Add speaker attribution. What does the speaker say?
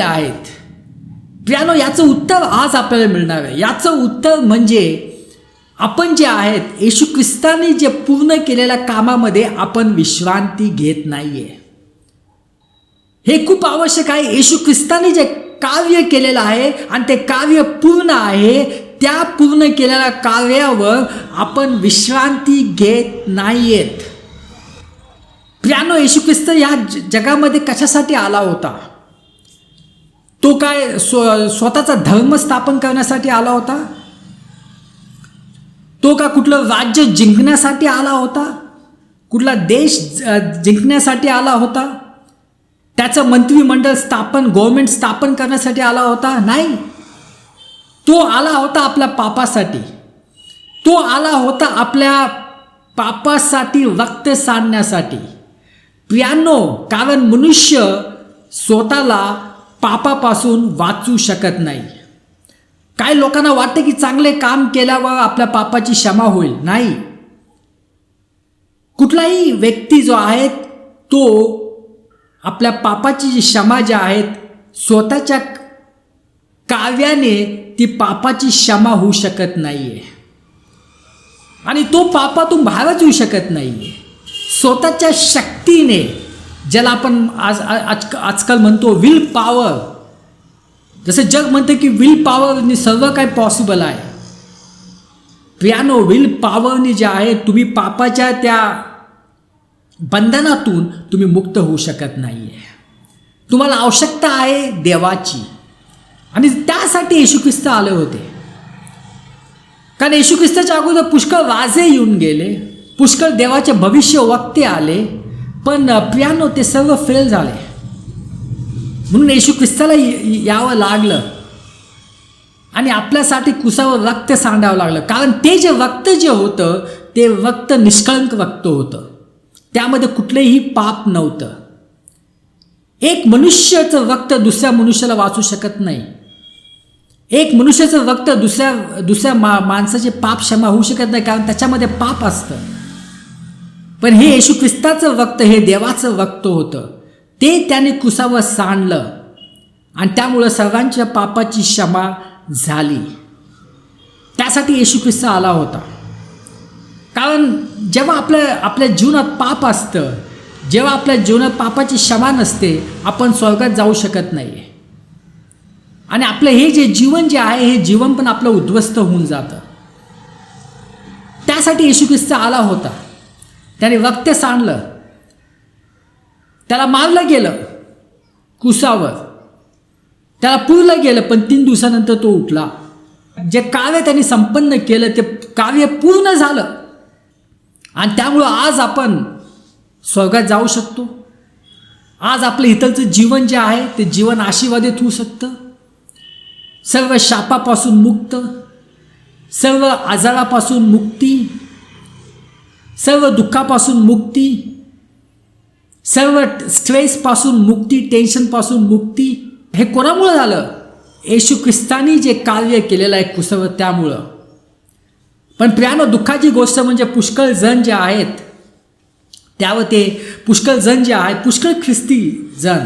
Speaker 1: आहेत. प्रियानो, याचं उत्तर आज आपल्याला मिळणार आहे. याचं उत्तर म्हणजे आपण जे आहेत येशू ख्रिस्ताने जे पूर्ण केलेल्या कामामध्ये आपण विश्रांती घेत नाहीये. हे खूप आवश्यक आहे. येशू ख्रिस्ताने जे कार्य केलेलं आहे आणि ते कार्य पूर्ण आहे, त्या पूर्ण केलेल्या कार्यावर आपण विश्रांती घेत नाहीयेत. प्रियानो, येशू ख्रिस्त या जगामध्ये कशासाठी आला होता? तो काय स्वतःचा धर्म स्थापन करण्यासाठी आला होता? तो का कुठलं राज्य जिंकण्यासाठी आला होता? कुठला देश जिंकण्यासाठी आला होता? त्याचं मंत्रिमंडळ गव्हर्नमेंट स्थापन करण्यासाठी आला होता? नाही. तो आला होता आपल्या पापासाठी. तो आला होता आपल्या पापासाठी रक्त सांडण्यासाठी. प्रियानो, कारण मनुष्य स्वतःला पापापासून वाचू शकत नाही. काही लोकांना वाटतं की चांगले काम केल्यावर आपल्या पापाची क्षमा होईल. नाही. कुठलाही व्यक्ती जो आहे तो आपल्या पापाची जी क्षमा जी आहेत स्वतःच्या कार्याने ती पापाची क्षमा होऊ शकत नाहीये आणि तो पापातून बाहेरच येऊ शकत नाहीये. स्वतःच्या शक्तीने, ज्याला आपण आजकाल म्हणतो विल पॉवर, जसं जग म्हणतं की विल पॉवरने सर्व काही पॉसिबल आहे. प्रियानो, विल पॉवरने जे आहे तुम्ही पापाच्या त्या बंधनातून तुम्ही मुक्त होऊ शकत नाहीये. तुम्हाला आवश्यकता आहे देवाची, आणि त्यासाठी येशू ख्रिस्त आले होते. कारण येशू ख्रिस्ताच्या अगोदर पुष्कळ राजे येऊन गेले, पुष्कळ देवाचे भविष्य वक्ते आले, पण प्रियानो ते सर्व फेल झाले. म्हणून येशू ख्रिस्ताला यावं लागलं आणि आपल्यासाठी कुसावर रक्त सांडावं लागलं. कारण ते जे रक्त जे होतं ते रक्त निष्कळंक रक्त होतं. त्यामध्ये कुठलेही पाप नव्हतं. एक मनुष्याचं रक्त दुसऱ्या मनुष्याला वाचू शकत नाही. एक मनुष्याचं रक्त दुसऱ्या माणसाचे पाप क्षमा होऊ शकत नाही, कारण त्याच्यामध्ये पाप असतं. पण हे येशू ख्रिस्ताचं रक्त हे देवाचं रक्त होतं. ते त्याने कुसावर सांडलं आणि त्यामुळं सर्वांच्या पापाची क्षमा झाली. त्यासाठी येशू ख्रिस्त आला होता. कारण जेव्हा आपल्या जीवनात पाप असतं, जेव्हा आपल्या जीवनात पापाची क्षमा नसते, आपण स्वर्गात जाऊ शकत नाही. आणि आपलं हे जे जीवन जे आहे हे जीवन पण आपलं उद्ध्वस्त होऊन जातं. त्यासाठी येशू ख्रिस्त आला होता. त्याने रक्त सांडलं, त्याला मारलं गेलं कुसावर, त्याला पुरलं गेलं, पण 3 दिवसानंतर तो उठला. जे कार्य त्यांनी संपन्न केलं ते कार्य पूर्ण झालं आणि त्यामुळं आज आपण स्वर्गात जाऊ शकतो. आज आपलं इथलचं जीवन जे आहे ते जीवन आशीर्वादित होऊ शकतं. सर्व शापापासून मुक्त, सर्व आजारापासून मुक्ती, सर्व दुःखापासून मुक्ती, सर्व स्ट्रेसपासून मुक्ती, टेन्शनपासून मुक्ती. हे कोणामुळं झालं? येशू ख्रिस्तानी जे कार्य केलेलं आहे कुसावर, त्यामुळं. पण प्रियानो, दुःखाची गोष्ट म्हणजे पुष्कळ जण जे आहेत त्यावर ते पुष्कळ जण जे आहेत, पुष्कळ ख्रिस्ती जण